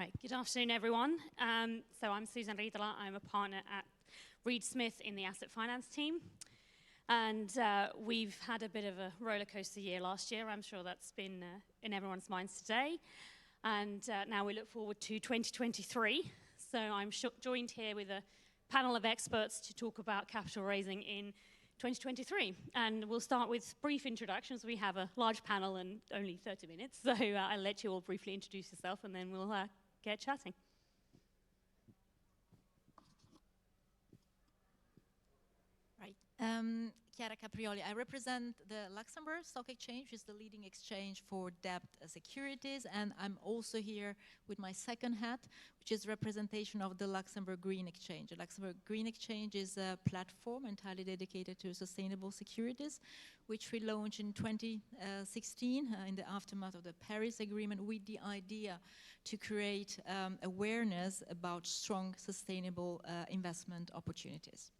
Right, good afternoon, everyone. So I'm Susan Riitala. I'm a partner at ReedSmith in the asset finance team. And we've had a bit of a roller coaster year last year. I'm sure that's been in everyone's minds today. And now we look forward to 2023. So I'm joined here with a panel of experts to talk about capital raising in 2023. And we'll start with brief introductions. We have a large panel and only 30 minutes. So I'll let you all briefly introduce yourself and then we'll get chatting. Right. Chiara Caprioli. I represent the Luxembourg Stock Exchange, which is the leading exchange for debt securities, and I'm also here with my second hat, which is representation of the Luxembourg Green Exchange. The Luxembourg Green Exchange is a platform entirely dedicated to sustainable securities, which we launched in 2016 in the aftermath of the Paris Agreement with the idea to create awareness about strong sustainable investment opportunities.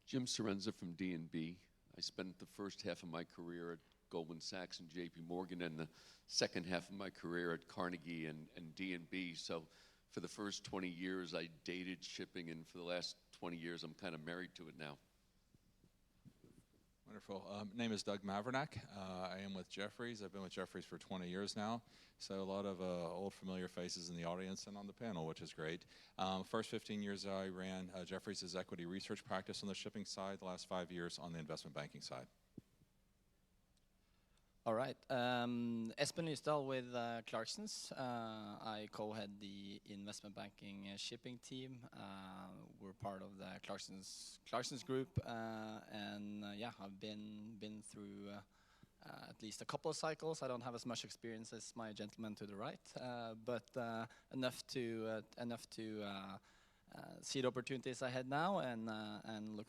Jim Cirenza from D&B. I spent the first half of my career at Goldman Sachs and JP Morgan and the second half of my career at Carnegie and D&B. So for the first 20 years I dated shipping, and for the last 20 years I'm kind of married to it now. Wonderful. Name is Doug Mavrinac. I am with Jefferies. I've been with Jefferies for 20 years now. So a lot of old familiar faces in the audience and on the panel, which is great. First 15 years I ran Jefferies' equity research practice on the shipping side, the last 5 years on the investment banking side. All right. Espen Lysdahl with Clarksons. I co-head the investment banking shipping team. We're part of the Clarksons group, and yeah, I've been through at least a couple of cycles. I don't have as much experience as my gentleman to the right, but enough to see the opportunities ahead now, and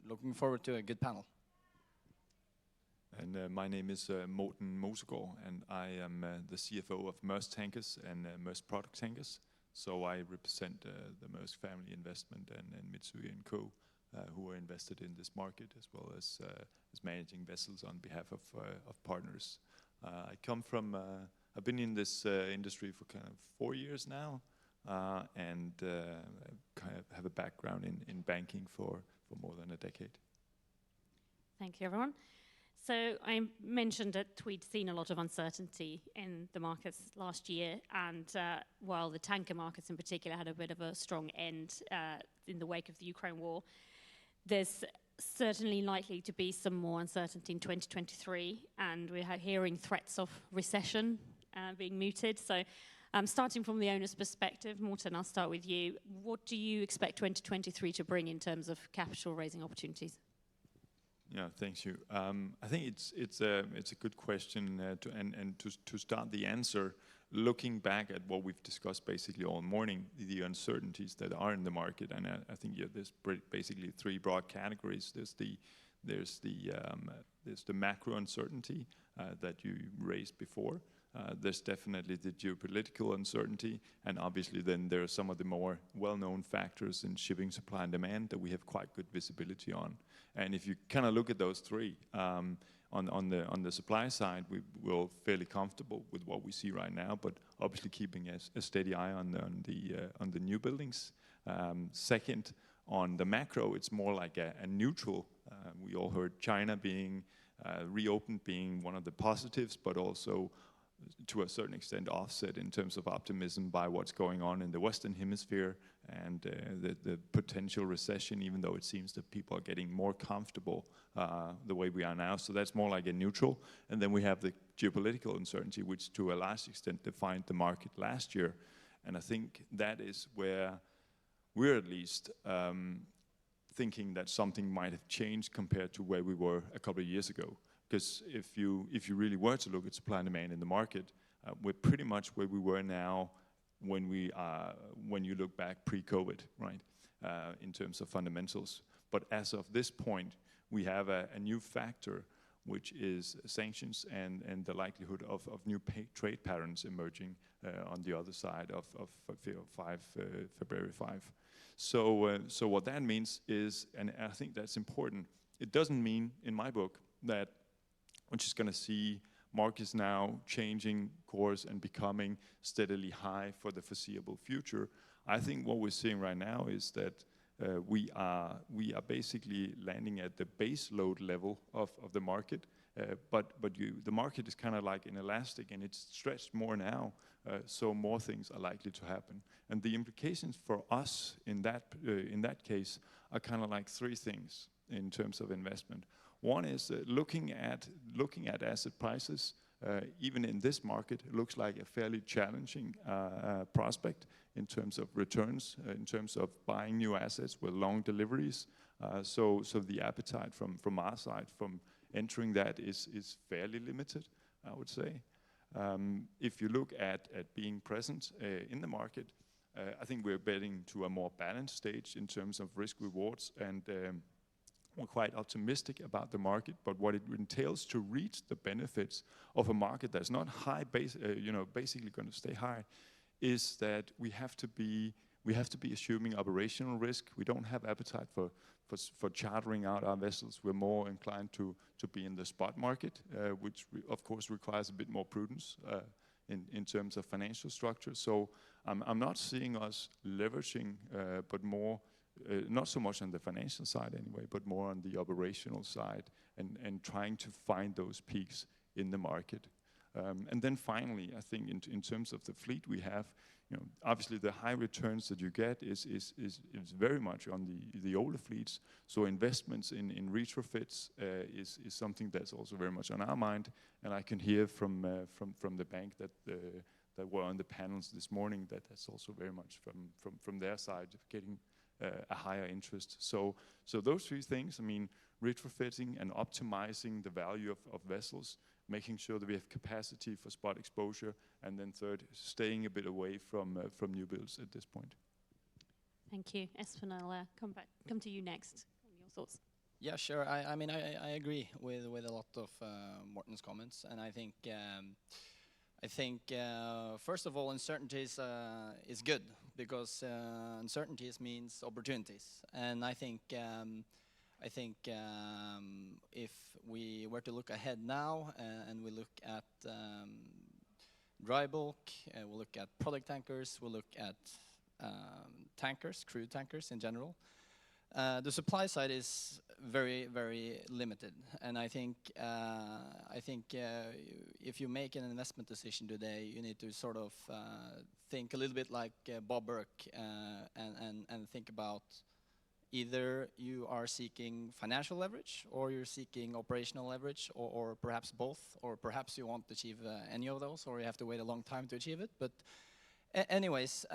looking forward to a good panel. And my name is Morten, Mosegaard, and I am the CFO of Maersk Tankers and Maersk Product Tankers. So I represent the Maersk family investment and Mitsui & Co., who are invested in this market, as well as managing vessels on behalf of partners. I've been in this industry for kind of 4 years now, and kind of have a background in banking for more than a decade. Thank you, everyone. So I mentioned that we'd seen a lot of uncertainty in the markets last year, and while the tanker markets in particular had a bit of a strong end in the wake of the Ukraine war, there's certainly likely to be some more uncertainty in 2023, and we're hearing threats of recession being mooted. So starting from the owner's perspective, Morten, I'll start with you. What do you expect 2023 to bring in terms of capital raising opportunities? Yeah, thank you. I think it's a good question to start the answer, looking back at what we've discussed basically all morning, the uncertainties that are in the market, and I think there's basically three broad categories. There's the macro uncertainty that you raised before. There's definitely the geopolitical uncertainty, and obviously then there are some of the more well-known factors in shipping supply and demand that we have quite good visibility on. And if you kind of look at those three, on the supply side, we're fairly comfortable with what we see right now, but obviously keeping a steady eye on the new buildings. Second, on the macro, it's more like a neutral. We all heard China being reopened being one of the positives, but also to a certain extent offset in terms of optimism by what's going on in the Western Hemisphere and the potential recession, even though it seems that people are getting more comfortable the way we are now. So that's more like a neutral. And then we have the geopolitical uncertainty, which to a large extent defined the market last year. And I think that is where we're at least thinking that something might have changed compared to where we were a couple of years ago. Because if you really were to look at supply and demand in the market, we're pretty much where we were now when you look back pre-COVID, right? In terms of fundamentals. But as of this point, we have a new factor, which is sanctions and the likelihood of new trade patterns emerging on the other side of February 5. So what that means is, and I think that's important, it doesn't mean in my book that we're just going to see markets now changing course and becoming steadily high for the foreseeable future. I think what we're seeing right now is that we are basically landing at the base load level of the market, but the market is kind of like inelastic and it's stretched more now, so more things are likely to happen. And the implications for us in that case are kind of like three things in terms of investment. One is looking at asset prices. Even in this market, it looks like a fairly challenging prospect in terms of returns, in terms of buying new assets with long deliveries. So the appetite from our side from entering that is fairly limited, I would say. If you look at being present in the market, I think we're betting to a more balanced stage in terms of risk rewards, and we're quite optimistic about the market. But what it entails to reach the benefits of a market that's not high, basically going to stay high, is that we have to be assuming operational risk. We don't have appetite for chartering out our vessels. We're more inclined to be in the spot market, which of course requires a bit more prudence in terms of financial structure. So I'm not seeing us leveraging, but more, not so much on the financial side anyway, but more on the operational side and trying to find those peaks in the market. And then finally, I think in terms of the fleet we have, obviously the high returns that you get is very much on the older fleets. So investments in retrofits is something that's also very much on our mind. And I can hear from the bank that were on the panels this morning that's also very much from their side getting a higher interest. So those three things, I mean, retrofitting and optimizing the value of vessels, making sure that we have capacity for spot exposure, and then third, staying a bit away from new builds at this point. Thank you. Espen, I'll come to you next. Your thoughts? Yeah, sure. I mean, I agree with a lot of Morten's comments, and I think first of all, uncertainties is good because uncertainties means opportunities, and I think if we were to look ahead now and we look at dry bulk, we look at product tankers, we look at tankers, crude tankers in general, the supply side is very, very limited. And I think if you make an investment decision today, you need to sort of think a little bit like Bob Burke and think about either you are seeking financial leverage or you're seeking operational leverage, or perhaps both, or perhaps you won't achieve any of those, or you have to wait a long time to achieve it. But anyways,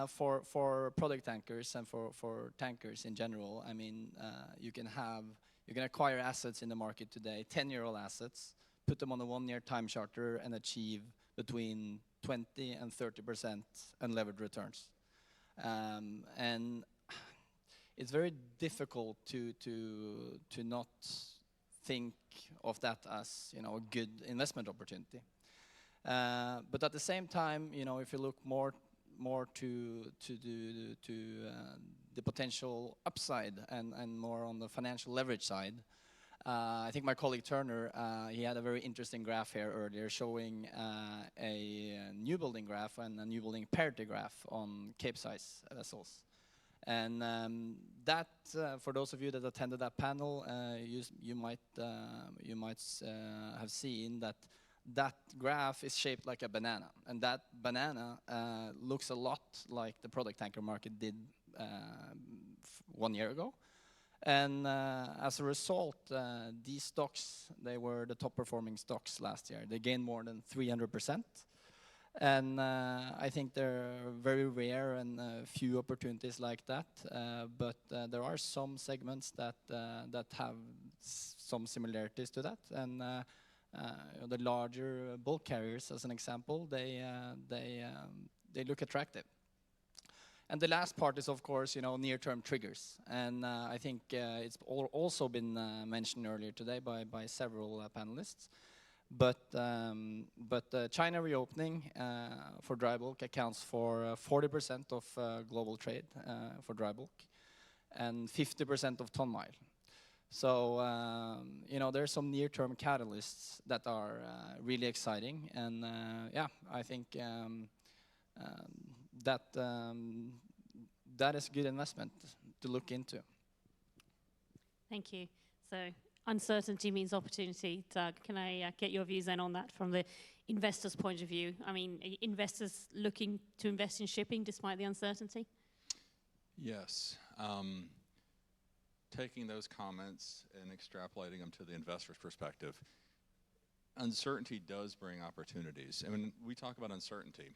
for product tankers and for tankers in general, I mean, you can acquire assets in the market today, 10-year-old assets, put them on a 1-year time charter and achieve between 20 and 30% unlevered returns. And it's very difficult to not think of that as, a good investment opportunity. But at the same time, if you look more to the potential upside and more on the financial leverage side, I think my colleague Turner, he had a very interesting graph here earlier showing a new building graph and a new building parity graph on Capesize vessels. And that, for those of you that attended that panel, you might have seen that graph is shaped like a banana, and that banana looks a lot like the product tanker market did 1 year ago. And as a result, these stocks, they were the top performing stocks last year. They gained more than 300%. And I think there are very rare and few opportunities like that. But there are some segments that have some similarities to that. And the larger bulk carriers, as an example, they look attractive. And the last part is, of course, near-term triggers. And I think it's also been mentioned earlier today by several panelists. But China reopening for dry bulk accounts for 40% of global trade for dry bulk and 50% of ton mile. So, there's some near-term catalysts that are really exciting, and I think that is a good investment to look into. Thank you. So uncertainty means opportunity. Doug, can I get your views then on that from the investor's point of view? I mean, are investors looking to invest in shipping despite the uncertainty? Yes. Taking those comments and extrapolating them to the investor's perspective, uncertainty does bring opportunities. And when we talk about uncertainty,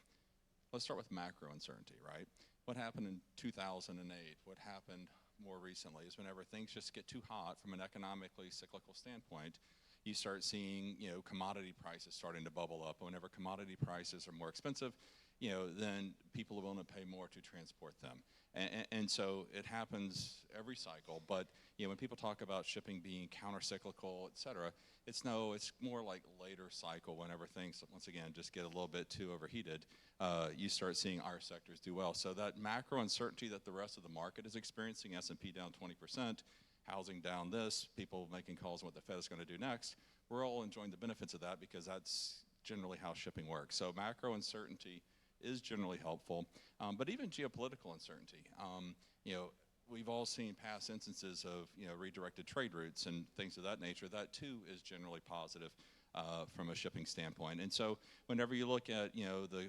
let's start with macro uncertainty, right? What happened in 2008? What happened more recently is whenever things just get too hot from an economically cyclical standpoint, you start seeing, commodity prices starting to bubble up. Whenever commodity prices are more expensive, then people are willing to pay more to transport them. And so it happens every cycle. But when people talk about shipping being counter-cyclical, et cetera, it's more like later cycle. Whenever things, once again, just get a little bit too overheated, you start seeing our sectors do well. So that macro uncertainty that the rest of the market is experiencing, S&P down 20%, housing down this, people making calls on what the Fed is going to do next, we're all enjoying the benefits of that because that's generally how shipping works. So macro uncertainty is generally helpful, but even geopolitical uncertainty. We've all seen past instances of redirected trade routes and things of that nature. That too is generally positive from a shipping standpoint. And so whenever you look at the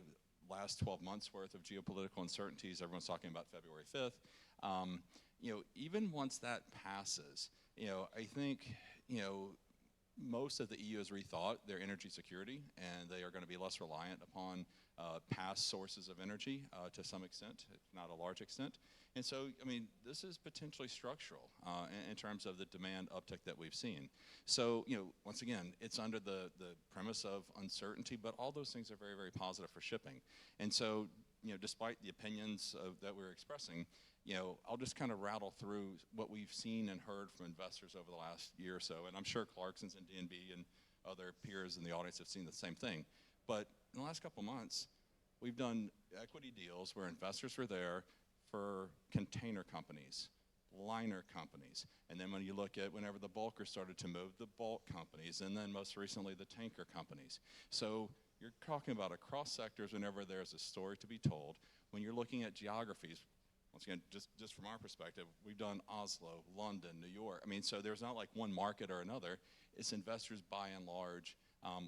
last 12 months worth of geopolitical uncertainties, everyone's talking about February 5th. Even once that passes, I think most of the EU has rethought their energy security, and they are going to be less reliant upon past sources of energy to some extent, if not a large extent. And so, this is potentially structural in terms of the demand uptick that we've seen. So, once again, it's under the premise of uncertainty, but all those things are very, very positive for shipping. And so, despite the opinions that we're expressing, I'll just kind of rattle through what we've seen and heard from investors over the last year or so. And I'm sure Clarksons and DNB and other peers in the audience have seen the same thing. But in the last couple of months, we've done equity deals where investors were there for container companies, liner companies. And then when you look at whenever the bulkers started to move, the bulk companies, and then most recently the tanker companies. So you're talking about across sectors whenever there's a story to be told. When you're looking at geographies, once again, just from our perspective, we've done Oslo, London, New York. So there's not like one market or another. It's investors by and large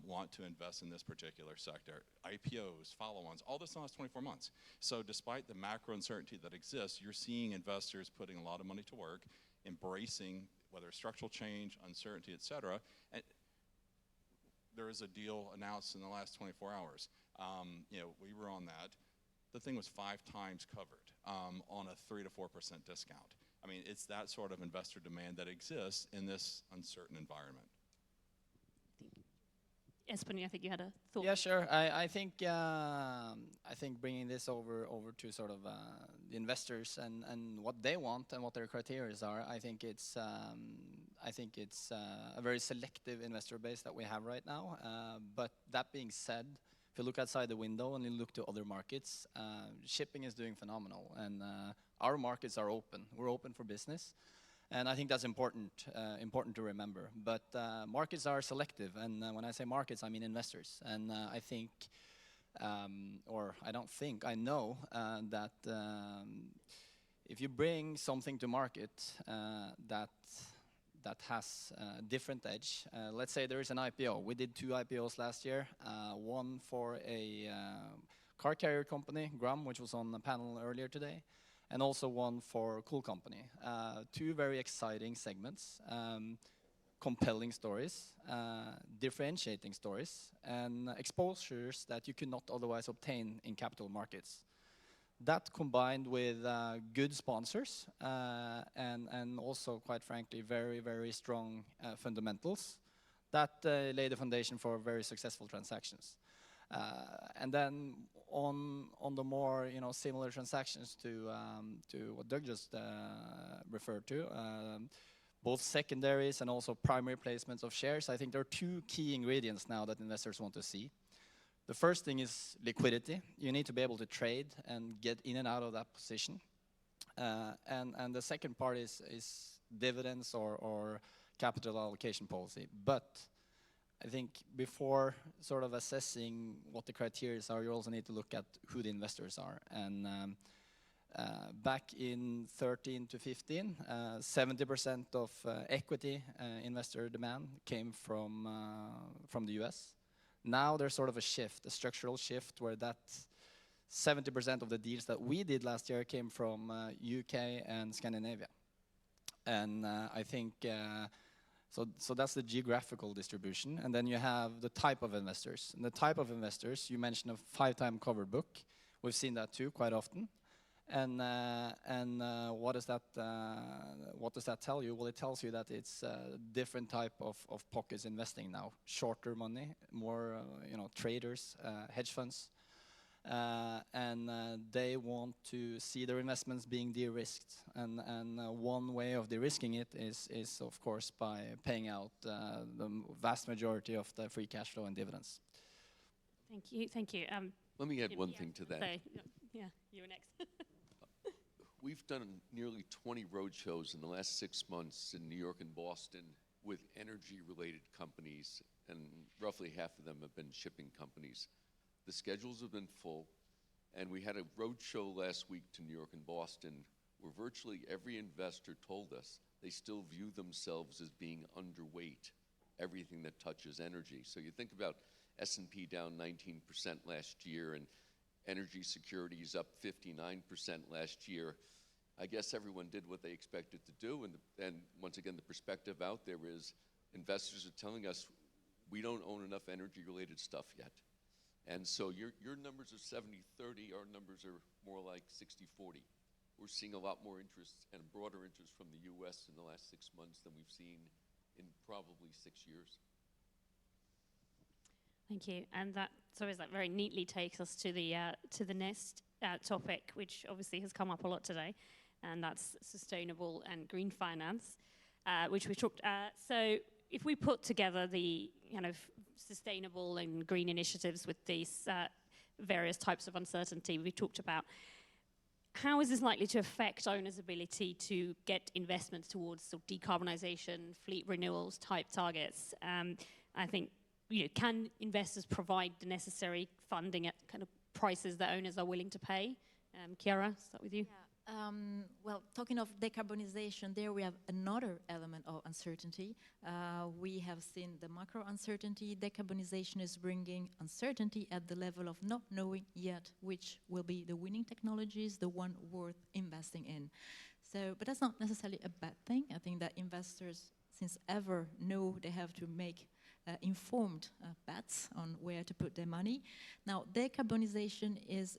want to invest in this particular sector. IPOs, follow-ons, all this in the last 24 months. So despite the macro uncertainty that exists, you're seeing investors putting a lot of money to work, embracing whether it's structural change, uncertainty, et cetera. And there was a deal announced in the last 24 hours. We were on that. The thing was 5 times covered on a 3 to 4% discount. It's that sort of investor demand that exists in this uncertain environment. Espen, I think you had a thought. Yeah, sure. I think bringing this over to sort of the investors and what they want and what their criteria are. I think it's a very selective investor base that we have right now. But that being said, if you look outside the window and you look to other markets, shipping is doing phenomenal, and our markets are open. We're open for business. And I think that's important to remember. But markets are selective, and when I say markets, I mean investors. And I think, I know that if you bring something to market that has a different edge, let's say there is an IPO. We did 2 IPOs last year, one for a car carrier company, Gram, which was on the panel earlier today, and also one for a coal company. 2 very exciting segments, compelling stories, differentiating stories, and exposures that you could not otherwise obtain in capital markets. That combined with good sponsors and also, quite frankly, very, very strong fundamentals, that lay the foundation for very successful transactions. And then on the more similar transactions to what Doug just referred to, both secondaries and also primary placements of shares, I think there are 2 key ingredients now that investors want to see. The first thing is liquidity. You need to be able to trade and get in and out of that position. And the second part is dividends or capital allocation policy. But I think before sort of assessing what the criteria are, you also need to look at who the investors are. And back in 13 to 15, 70% of equity investor demand came from the US. Now there's sort of a shift, a structural shift, where that 70% of the deals that we did last year came from UK and Scandinavia. And I think, so that's the geographical distribution. And then you have the type of investors. And the type of investors, you mentioned a 5-time covered book. We've seen that too quite often. And what does that tell you? Well, it tells you that it's a different type of pockets investing now. Shorter money, more traders, hedge funds. And they want to see their investments being de-risked. And one way of de-risking it is of course by paying out the vast majority of the free cash flow and dividends. Thank you. Let me add one thing to that. Yeah, you were next. We've done nearly 20 roadshows in the last 6 months in New York and Boston with energy-related companies, and roughly half of them have been shipping companies. The schedules have been full, and we had a roadshow last week to New York and Boston where virtually every investor told us they still view themselves as being underweight everything that touches energy. So you think about S&P down 19% last year and energy securities up 59% last year. I guess everyone did what they expected to do, and once again, the perspective out there is investors are telling us we don't own enough energy-related stuff yet. And so your numbers are 70-30, our numbers are more like 60-40. We're seeing a lot more interest and broader interest from the US in the last 6 months than we've seen in probably 6 years. Thank you. And that very neatly takes us to the next topic, which obviously has come up a lot today, and that's sustainable and green finance, which we talked. So if we put together the kind of sustainable and green initiatives with these various types of uncertainty we talked about, how is this likely to affect owners' ability to get investments towards sort of decarbonization, fleet renewals type targets? I think, can investors provide the necessary funding at kind of prices that owners are willing to pay? Chiara, start with you. Yeah. Well, talking of decarbonization, there we have another element of uncertainty. We have seen the macro uncertainty. Decarbonization is bringing uncertainty at the level of not knowing yet which will be the winning technologies, the one worth investing in. So, but that's not necessarily a bad thing. I think that investors, since ever, know they have to make informed bets on where to put their money. Now, decarbonization is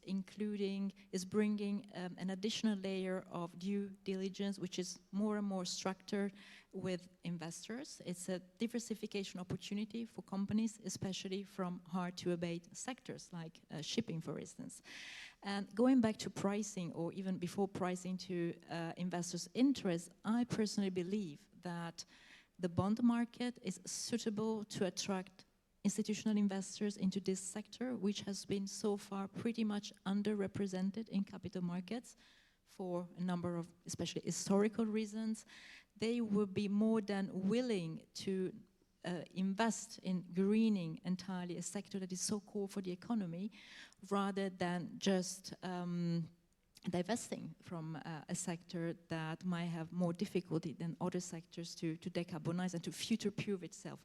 bringing an additional layer of due diligence, which is more and more structured with investors. It's a diversification opportunity for companies, especially from hard-to-abate sectors like shipping, for instance. And going back to pricing, or even before pricing to investors' interest, I personally believe that the bond market is suitable to attract institutional investors into this sector, which has been so far pretty much underrepresented in capital markets for a number of, especially historical reasons. They would be more than willing to invest in greening entirely a sector that is so core for the economy, rather than just divesting from a sector that might have more difficulty than other sectors to decarbonize and to future-proof itself.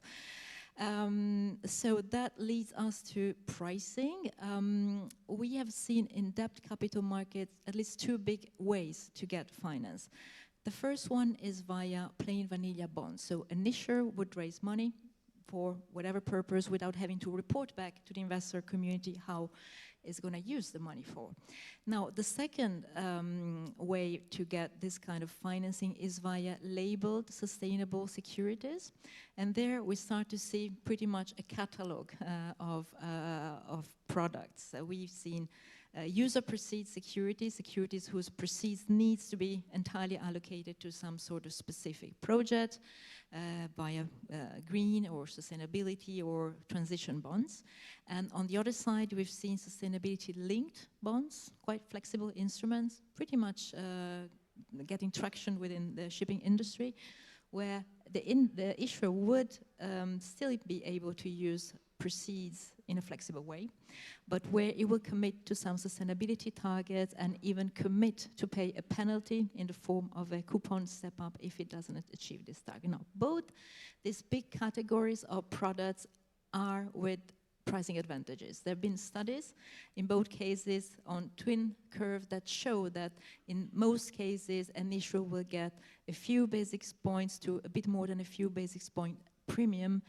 So that leads us to pricing. We have seen in debt capital markets at least two big ways to get finance. The first one is via plain vanilla bonds. So an issuer would raise money for whatever purpose without having to report back to the investor community how is going to use the money for. Now, the second way to get this kind of financing is via labeled sustainable securities. And there we start to see pretty much a catalog of products. We've seen user proceeds securities whose proceeds needs to be entirely allocated to some sort of specific project via green or sustainability or transition bonds. And on the other side, we've seen sustainability-linked bonds, quite flexible instruments, pretty much getting traction within the shipping industry, where the issuer would still be able to use proceeds in a flexible way, but where it will commit to some sustainability targets and even commit to pay a penalty in the form of a coupon step up if it doesn't achieve this target. Now, both these big categories of products are with pricing advantages. There have been studies in both cases on twin curve that show that in most cases an issuer will get a few basis points to a bit more than a few basis point premium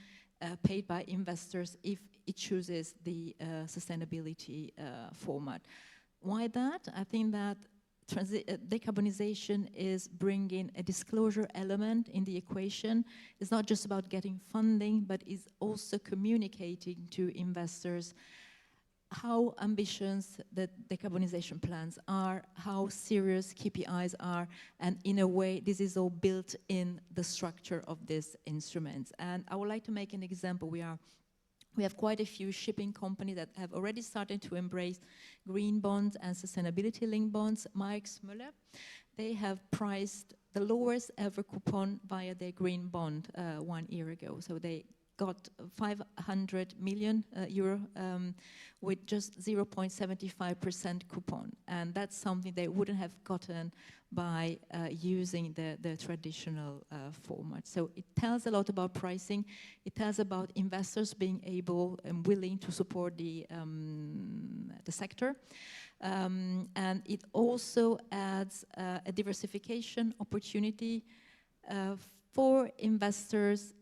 paid by investors if it chooses the sustainability format. Why that? I think that decarbonization is bringing a disclosure element in the equation. It's not just about getting funding, but is also communicating to investors how ambitious the decarbonization plans are, how serious KPIs are, and in a way, this is all built in the structure of these instruments. And I would like to make an example. We have quite a few shipping companies that have already started to embrace green bonds and sustainability-linked bonds. Maersk, they have priced the lowest ever coupon via their green bond 1 year ago. So they got 500 million euro with just 0.75% coupon. And that's something they wouldn't have gotten by using the traditional format. So it tells a lot about pricing. It tells about investors being able and willing to support the sector. And it also adds a diversification opportunity for investors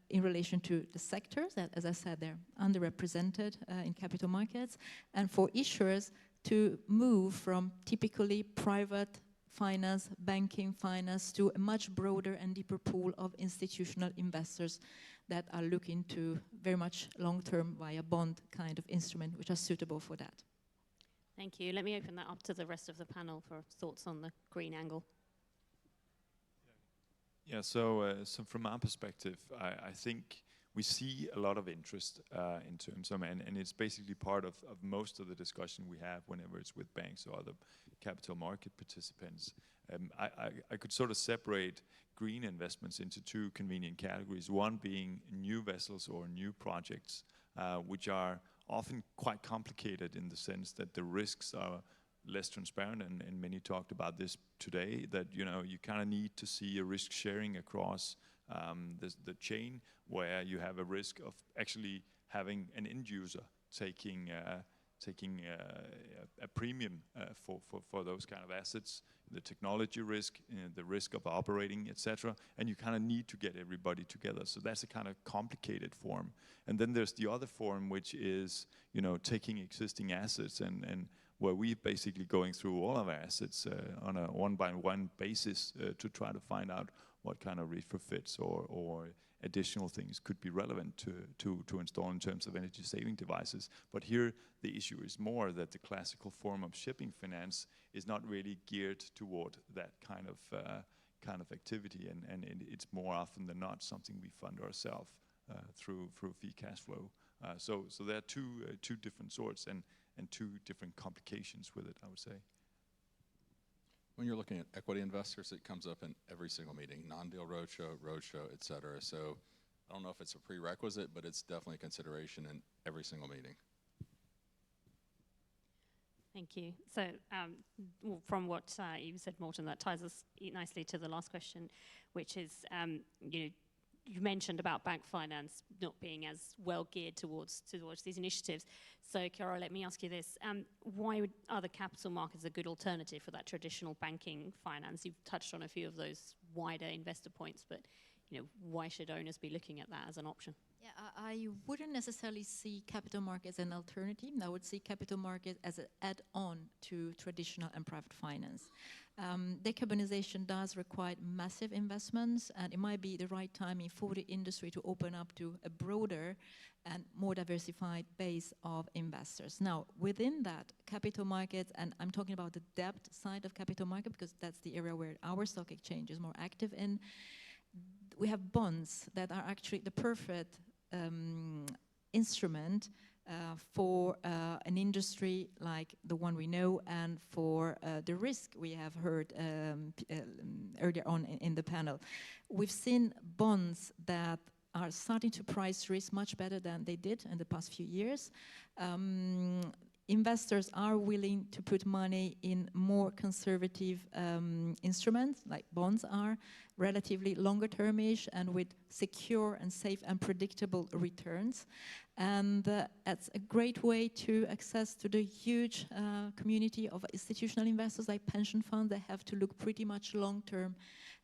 in relation to the sectors that, as I said, they're underrepresented in capital markets, and for issuers to move from typically private finance, banking finance, to a much broader and deeper pool of institutional investors that are looking to very much long-term via bond kind of instrument, which are suitable for that. Thank you. Let me open that up to the rest of the panel for thoughts on the green angle. Yeah, so from our perspective, I think we see a lot of interest in terms of, and it's basically part of most of the discussion we have whenever it's with banks or other capital market participants. I could sort of separate green investments into two convenient categories, one being new vessels or new projects, which are often quite complicated in the sense that the risks are less transparent, and many talked about this today, that you kind of need to see a risk sharing across the chain, where you have a risk of actually having an end user taking a premium for those kind of assets, the technology risk, the risk of operating, etc. And you kind of need to get everybody together. So that's a kind of complicated form. And then there's the other form, which is taking existing assets and where we're basically going through all of our assets on a one-by-one basis to try to find out what kind of retrofits or additional things could be relevant to install in terms of energy saving devices. But here the issue is more that the classical form of shipping finance is not really geared toward that kind of activity, and it's more often than not something we fund ourselves through fee cash flow. So there are two different sorts and two different complications with it, I would say. When you're looking at equity investors, it comes up in every single meeting, non-deal roadshow, et cetera. So I don't know if it's a prerequisite, but it's definitely a consideration in every single meeting. Thank you. So from what you said, Morten, that ties us nicely to the last question, which is, you mentioned about bank finance not being as well geared towards these initiatives. So, Chiara, let me ask you this. Why are the capital markets a good alternative for that traditional banking finance? You've touched on a few of those wider investor points, but why should owners be looking at that as an option? Yeah, I wouldn't necessarily see capital markets as an alternative. I would see capital markets as an add-on to traditional and private finance. Decarbonization does require massive investments, and it might be the right timing for the industry to open up to a broader and more diversified base of investors. Now, within that, capital markets, and I'm talking about the debt side of capital market because that's the area where our stock exchange is more active in, we have bonds that are actually the perfect instrument for an industry like the one we know, and for the risk we have heard earlier on in the panel. We've seen bonds that are starting to price risk much better than they did in the past few years. Investors are willing to put money in more conservative instruments, like bonds are, relatively longer termish and with secure and safe and predictable returns. And that's a great way to access to the huge community of institutional investors like pension funds. They have to look pretty much long-term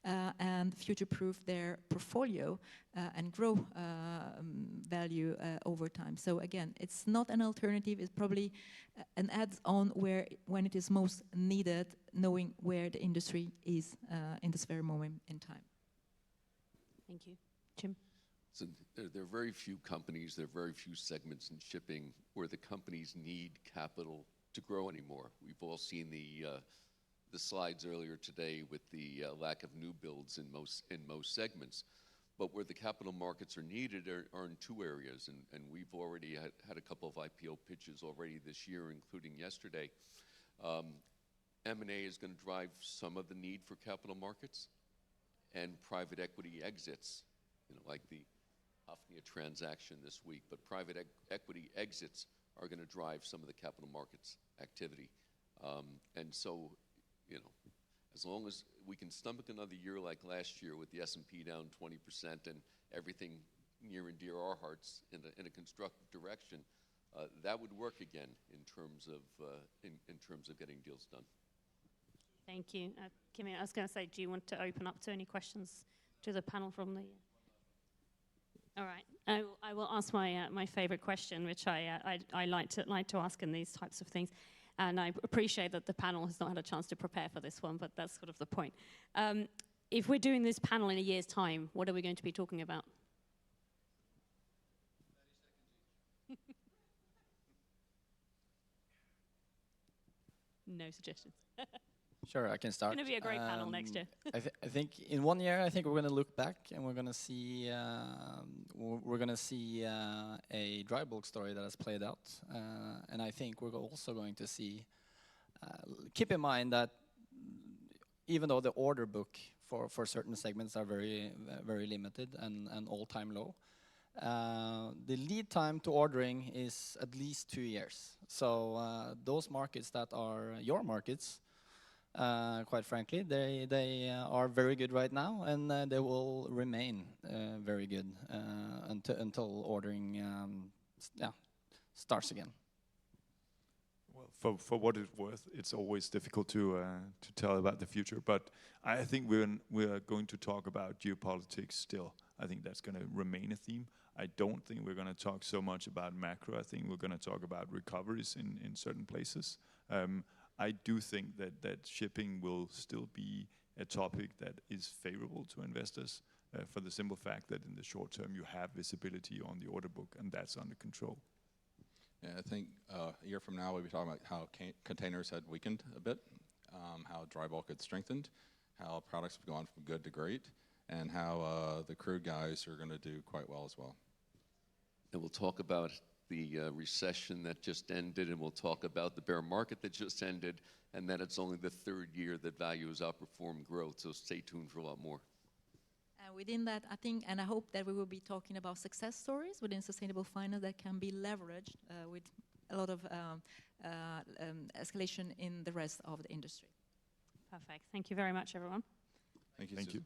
and future-proof their portfolio and grow value over time. So again, it's not an alternative, it's probably an add-on when it is most needed, knowing where the industry is in this very moment in time. Thank you. Jim? So there are very few companies, there are very few segments in shipping where the companies need capital to grow anymore. We've all seen the slides earlier today with the lack of new builds in most segments. But where the capital markets are needed are in two areas, and we've already had a couple of IPO pitches already this year, including yesterday. M&A is going to drive some of the need for capital markets, and private equity exits, like the Hafnia transaction this week, but private equity exits are going to drive some of the capital markets activity. And so, as long as we can stomach another year like last year with the S&P down 20% and everything near and dear our hearts in a constructive direction, that would work again in terms of getting deals done. Thank you. Kimi, I was going to say, do you want to open up to any questions to the panel from the... All right. I will ask my favorite question, which I like to ask in these types of things. And I appreciate that the panel has not had a chance to prepare for this one, but that's sort of the point. If we're doing this panel in a year's time, what are we going to be talking about? 30 seconds each. No suggestions. Sure, I can start. It's going to be a great panel next year. I think in 1 year, I think we're going to look back and we're going to see a dry bulk story that has played out, and I think we're also going to see. Keep in mind that even though the order book for certain segments are very very limited and all-time low, the lead time to ordering is at least 2 years. So those markets that are your markets. Quite frankly, they are very good right now, and they will remain very good until ordering starts again. Well, for what it's worth, it's always difficult to tell about the future. But I think we're going to talk about geopolitics still. I think that's going to remain a theme. I don't think we're going to talk so much about macro. I think we're going to talk about recoveries in certain places. I do think that shipping will still be a topic that is favorable to investors for the simple fact that in the short term you have visibility on the order book and that's under control. Yeah, I think a year from now we'll be talking about how containers had weakened a bit, how dry bulk had strengthened, how products have gone from good to great, and how the crude guys are going to do quite well as well. And we'll talk about the recession that just ended, and we'll talk about the bear market that just ended, and that it's only the third year that value has outperformed growth, so stay tuned for a lot more. Within that, I think, and I hope that we will be talking about success stories within sustainable finance that can be leveraged with a lot of escalation in the rest of the industry. Perfect. Thank you very much, everyone. Thank you. Thank you.